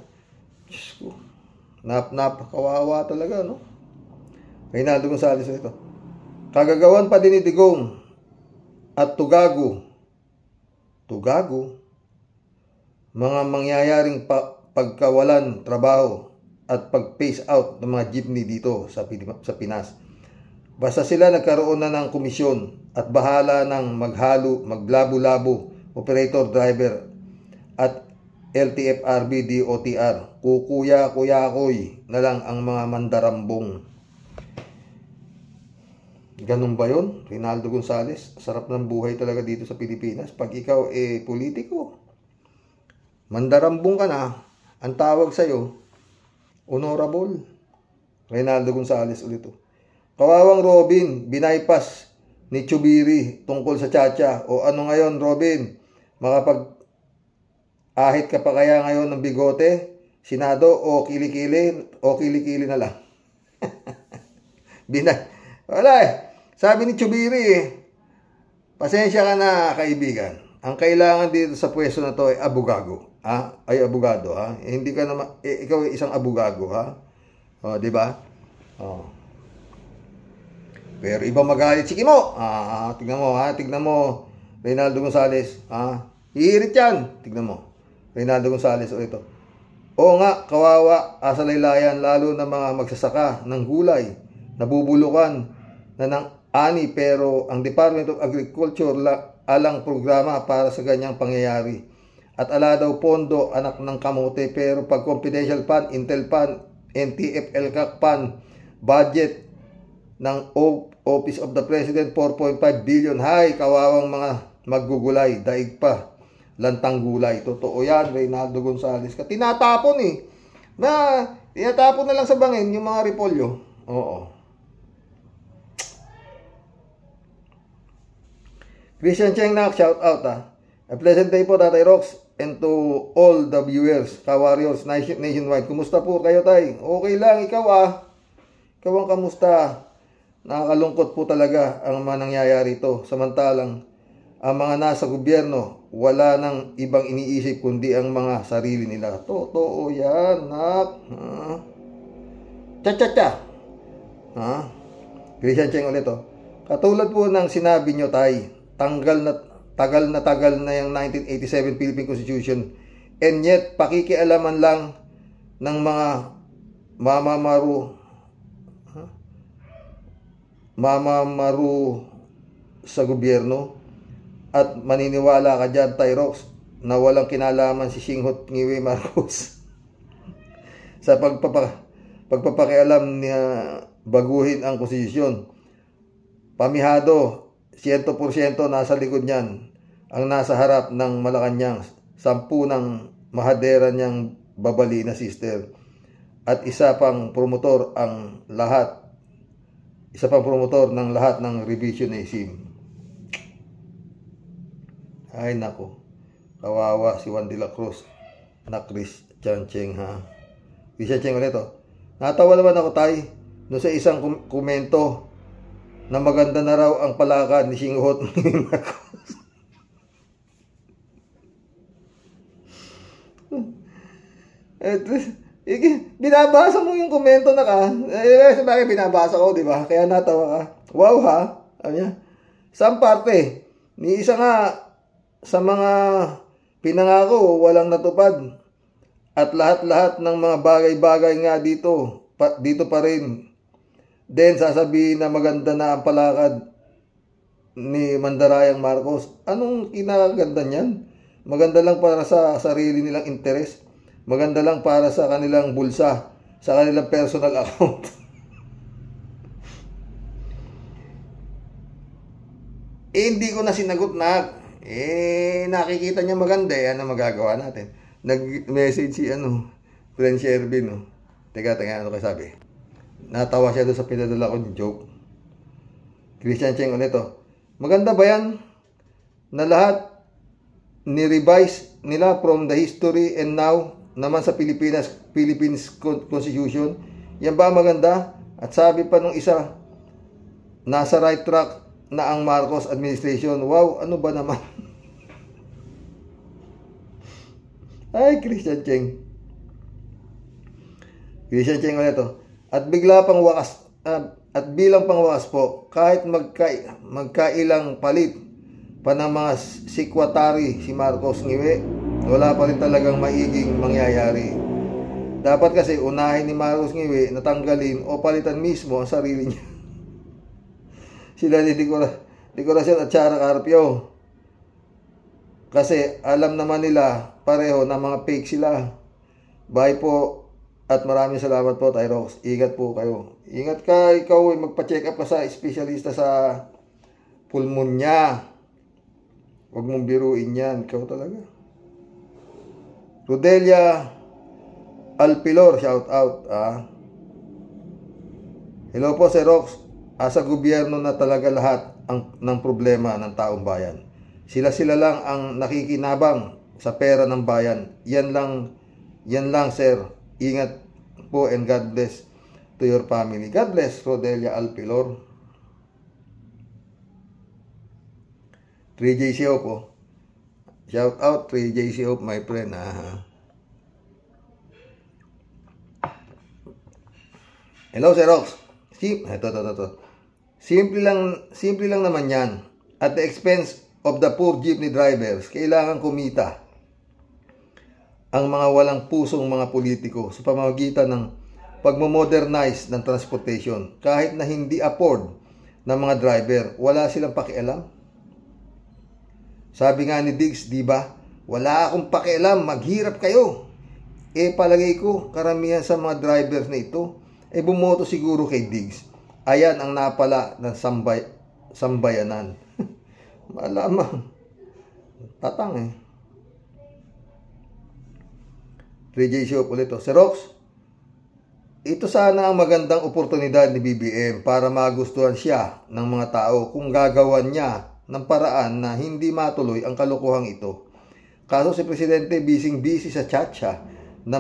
Diyos ko. Napakawawa talaga, no? Reynaldo Gonzales ito. Kagagawan pa din ni Digong at Tugago. Mga mangyayaring pagkawalan trabaho at pag-phase out ng mga jeepney dito sa Pinas. Basta sila nagkaroon na ng komisyon at bahala ng maglabo-labo, operator, driver at LTFRB, DOTR. Kukuya-kuyakoy na lang ang mga mandarambong. Ganun ba yun? Rinaldo Gonzales, sarap ng buhay talaga dito sa Pilipinas. Pag ikaw politiko, mandarambong ka na, ang tawag sa'yo, honorable. Rinaldo Gonzales ulit. Kawawang Robin, binaypas ni Chubiri tungkol sa Chacha. O ano ngayon, Robin? Makapag-ahit ka pa kaya ngayon ng bigote? Senado o kilikili na lang? Wala Sabi ni Chubiri, pasensya ka na, kaibigan. Ang kailangan dito sa pwesto na to ay abogado. Abogado. Hindi ka naman, ikaw ay isang abogado. Di ba? Pero iba magalit. Sige mo. Tignan mo. Rinaldo Gonzales. Hihirit yan. Tignan mo. Rinaldo Gonzales o ito. Oo nga, kawawa, asalaylayan, lalo na mga magsasaka ng gulay. Nabubulukan na ng ani, pero ang Department of Agriculture alang programa para sa ganyang pangyayari. At ala daw pondo, anak ng kamote, pero pag confidential fund, Intel fund, NTF, LCAC fund, budget ng Office of the President, 4.5 billion. Hay, kawawang mga maggugulay, daig pa, lantang gulay. Totoo yan, Rinaldo Gonzales. Tinatapon tinatapon na lang sa bangin yung mga repolyo. Oo. Christian Chengnak, shout out A pleasant day po, Tatay Rox, and to all the viewers, ka-warriors nationwide. Kumusta po kayo, Tay? Okay lang, ikaw Ikaw ang kamusta? Nakakalungkot po talaga ang mga nangyayari ito. Samantalang, ang mga nasa gobyerno, wala nang ibang iniisip kundi ang mga sarili nila. Totoo yan, nak. Cha-cha-cha. Christian Cheng ulit, Katulad po ng sinabi nyo, Tay, tagal na yung 1987 Philippine Constitution, and yet pakikialaman lang ng mga mamamaru sa gobyerno, at maniniwala ka dyan, Tay Rox, na walang kinalaman si Singhot Ngiwi Marcos sa pagpapakialam niya baguhin ang konstitusyon. Pamihado, 100% nasa likod niyan ang nasa harap ng Malacanang, 10 ng mahadera niyang babali na sister, at isa pang promotor ng lahat ng revisionism. Ay nako, kawawa si Juan de la Cruz na Christian Cheng Christian Cheng ulit Natawa naman ako, Tay, no sa isang komento na maganda na raw ang palakad ni Singhot Ngiwi Marcos. Binabasa mo yung komento na ka. Sabagay, binabasa ko, di ba? Kaya natawa ka. Wow, Saan parte? Ni isa nga sa mga pinangako, walang natupad. At lahat-lahat ng mga bagay-bagay nga dito pa rin. Then, sasabihin na maganda na ang palakad ni Mandarayang Marcos. Anong kinaganda niyan? Maganda lang para sa sarili nilang interes. Maganda lang para sa kanilang bulsa, sa kanilang personal account. Hindi ko na sinagot na. Nakikita niya maganda. Ano magagawa natin? Nag-message si Friend Shervin. Teka, ano kayo sabi? Natawa siya doon sa pinadala ko yung joke. Christian Cheng ulit Maganda ba yan na lahat ni-revise nila from the history and now naman sa Philippines Constitution? Yan ba maganda? At sabi pa nung isa, nasa right track na ang Marcos administration. Wow, ano ba naman? Ay, Christian Cheng. Christian Cheng ulit At bilang pangwakas po, kahit magkailang palit pa ng mga sikwatari si Marcos Ngiwi, wala pa rin talagang maiging mangyayari. Dapat kasi unahin ni Marcos Ngiwi na tanggalin o palitan mismo ang sarili niya. Sila ni Decoracion at Chara Carpio. Kasi alam naman nila pareho na mga fake sila. Bye po, At maraming salamat po, Tyrox. Ingat po kayo. Ingat ka, ikaw ay magpa-check up ka sa espesyalista sa pulmonya. Huwag mong biruin yan. Ikaw talaga. Rodelia Alpilor, shout out. Hello po, Sir Rox. Sa gobyerno na talaga lahat ng problema ng taong bayan. Sila lang ang nakikinabang sa pera ng bayan. Yan lang, sir. Ingat po and God bless to your family. God bless, Rodelia Alpilor. 3JC Hope po. Shout out 3JC Hope, my friend. Hello, Sir Rox. Ito. Simple lang naman yan. At the expense of the poor jeepney drivers, kailangan kumita ang mga walang pusong mga politiko sa pamamagitan ng pagmodernize ng transportation. Kahit na hindi afford ng mga driver, wala silang pakialam. Sabi nga ni Diggs, di ba? Wala akong pakialam, maghirap kayo. Palagay ko, karamihan sa mga drivers na ito, bumoto siguro kay Diggs. Ayan ang napala ng sambayanan. Malamang. Tatang 3J Show ulit to. Sir Rox, ito sana ang magandang oportunidad ni BBM para magustuhan siya ng mga tao kung gagawan niya ng paraan na hindi matuloy ang kalokohang ito. Kaso si Presidente busy sa chatcha na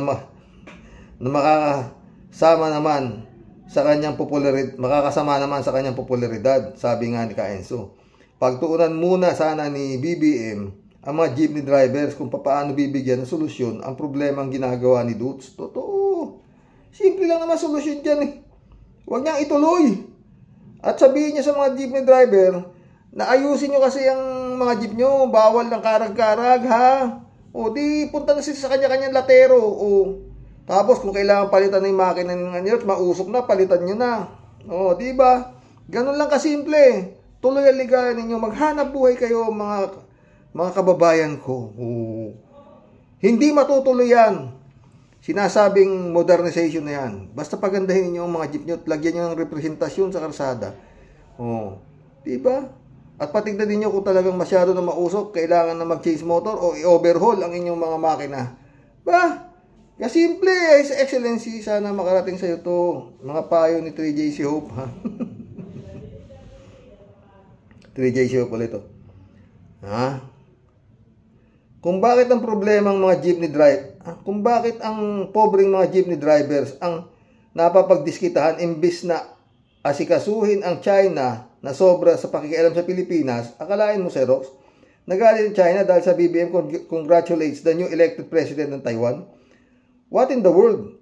makakasama naman sa kanyang popularidad, sabi nga ni Kaenzo. Pagtuunan muna sana ni BBM ang mga jeepney drivers kung paano bibigyan ng solusyon ang problemang ginagawa ni Dutz. Totoo. Simple lang naman solusyon dyan Huwag niyang ituloy. At sabihin niya sa mga jeepney driver na ayusin nyo kasi ang mga jeep nyo. Bawal ng karag-karag, ha? O di punta na sila sa kanya-kanyang latero. Tapos kung kailangan palitan ng makina ng mausok na, palitan nyo na. Di ba? Ganun lang kasimple. Tuloy ang ligayan ninyo. Maghanap buhay kayo, mga kababayan ko. Hindi matutuloy yan. Sinasabing modernization na yan. Basta pagandahin niyo ang mga jeep nyo at lagyan nyo ng representasyon sa karsada. Diba? At patignan din nyo kung talagang masyado na mausok, kailangan na mag-change motor o i-overhaul ang inyong mga makina. Kasimple. Sa Excellency, sana makarating sa iyo to. Mga payo ni 3JC Hope, ha? 3JC Hope ulit to. Kung bakit ang problema ng mga jeepney kung bakit ang pobreng mga jeepney drivers ang napapagdiskitahan imbis na asikasuhin ang China na sobra sa pakikialam sa Pilipinas, akalain mo, Sir Rox, nagalit ang China dahil sa BBM congratulates the new elected president ng Taiwan? What in the world?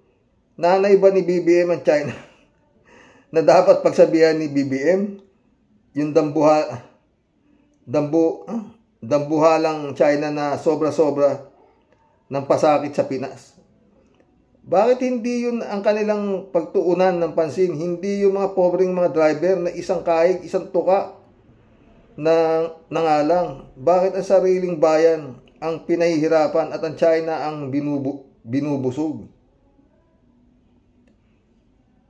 Nanay ba ni BBM ang China na dapat pagsabihan ni BBM? Yung dambuhalang China na sobra-sobra ng pasakit sa Pinas. Bakit hindi yun ang kanilang pagtuunan ng pansin? Hindi yung mga pobreng mga driver na isang kaig, isang tuka na nangalang. Bakit ang sariling bayan ang pinahihirapan at ang China ang binubusog?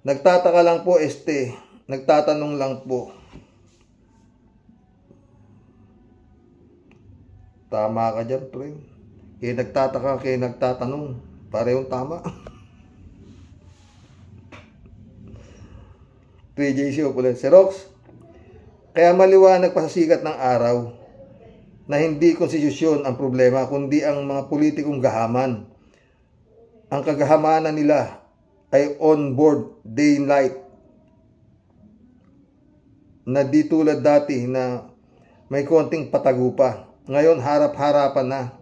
Nagtataka lang po, nagtatanong lang po. Tama ka dyan, friend. Kaya nagtataka, kaya nagtatanong. Parehong tama. 3JC ulit. Sir Rox, kaya maliwanag pa sa sikat ng araw na hindi konstitusyon ang problema, kundi ang mga politikong gahaman. Ang kagahamanan nila ay on board day and night na di tulad dati na may konting patago pa. Ngayon, harap-harapan na.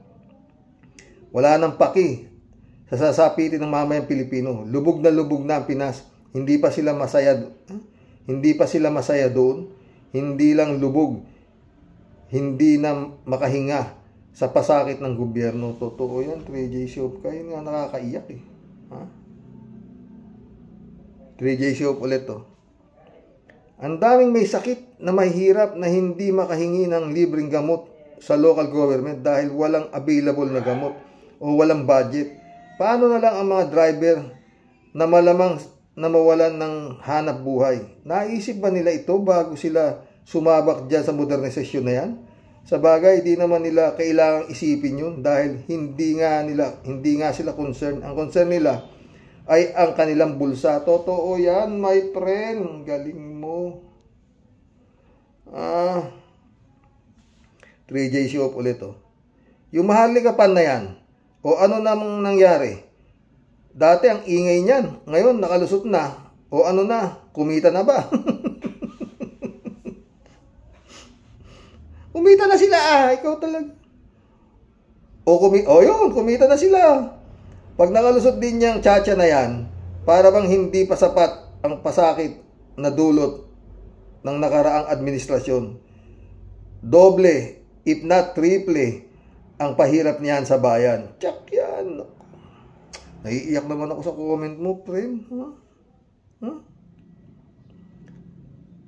Wala nang paki sa sasapitin ng mamayang Pilipino. Lubog na ang Pinas. Hindi pa sila masaya doon. Hindi lang lubog. Hindi na makahinga sa pasakit ng gobyerno. Totoo yan, 3J Shop. Kaya nga nakakaiyak Ha? 3J Shop ulit to. Ang daming may sakit na mahirap na hindi makahingi ng libreng gamot sa local government dahil walang available na gamot o walang budget. Paano na lang ang mga driver na malamang na mawalan ng hanap buhay. Naisip ba nila ito bago sila sumabak dyan sa modernisasyon na yan? Sa bagay, di naman nila kailangang isipin yun dahil hindi nga sila concerned. Ang concern nila ay ang kanilang bulsa. Totoo yan, my friend. Galing mo. 3J Shop ulit, oh. Yung mahalikapan na yan, o ano namang nangyari? Dati ang ingay niyan, ngayon nakalusot na. O ano na, kumita na ba? Kumita na sila, ikaw talaga. Yun, kumita na sila. Pag nakalusot din niyang tsacha na yan, para bang hindi pa sapat ang pasakit na dulot ng nakaraang administrasyon. Doble, if not triple, ang pahirap niyan sa bayan. Tsak yan. Naiiyak naman ako sa comment mo, friend.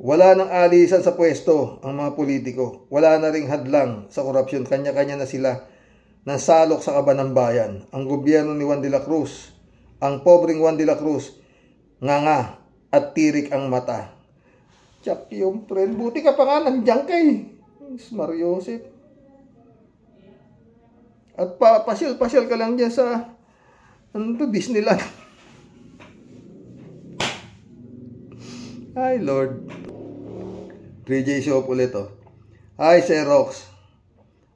Wala nang alisan sa pwesto ang mga politiko. Wala na ring hadlang sa korupsyon. Kanya-kanya na sila ng salok sa kaban ng bayan. Ang gobyerno ni Juan de la Cruz, ang pobreng Juan de la Cruz, nganga at tirik ang mata. Tsak yung friend. Buti ka pa nga nandiyan kay Mariosep. At pasyal-pasyal ka lang dyan sa Disneyland. Ay, Lord. 3J Shop ulit, oh. Hi, Sir Rox.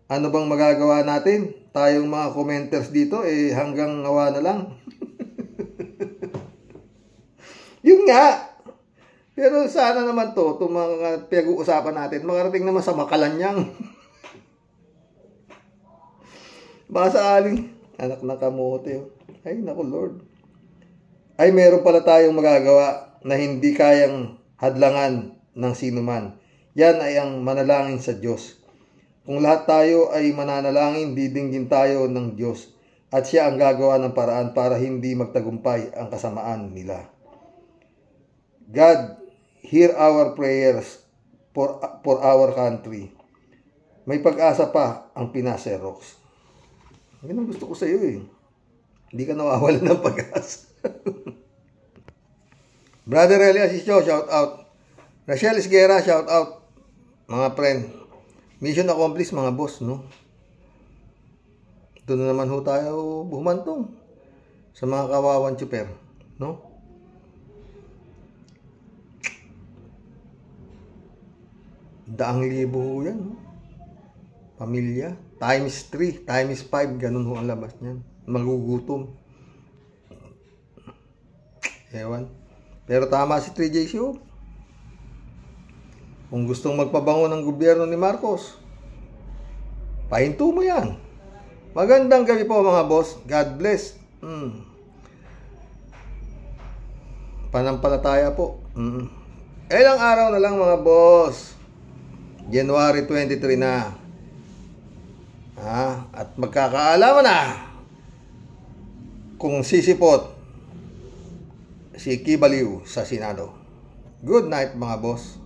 Ano bang magagawa natin? Tayong mga commenters dito, hanggang ngawa na lang. Yun nga. Pero sana naman itong mga pinag-uusapan natin, makarating naman sa Makalanyang. Baka saaling, anak na kamote, oh. Ay, naku, Lord. Ay, meron pala tayong magagawa na hindi kayang hadlangan ng sinuman. Yan ay ang manalangin sa Diyos. Kung lahat tayo ay mananalangin, didinggin tayo ng Diyos. At siya ang gagawa ng paraan para hindi magtagumpay ang kasamaan nila. God, hear our prayers for our country. May pag-asa pa ang Pinas, Sir Rox. Yan ang gusto ko sa iyo, eh. Hindi ka nawawalan ng pag-asa. Brother Elias Isyo, shout out. Rachel Esguera, shout out. Mga friend, mission accomplished mga boss, no? Doon na naman ho tayo bumantong sa mga kawawan tsuper, no? Daang libo ho yan, no? Pamilya, times 3, times 5, ganun ho ang labas niyan. Magugutom. Ewan. Pero tama si 3J Show. Kung gustong magpabango ng gobyerno ni Marcos, pahinto mo yan. Magandang gabi po mga boss. God bless. Panampalataya po. Ilang araw na lang mga boss. January 23 na. At magkakaalaman na kung sisipot si Kibaliw sa Senado. Good night mga boss.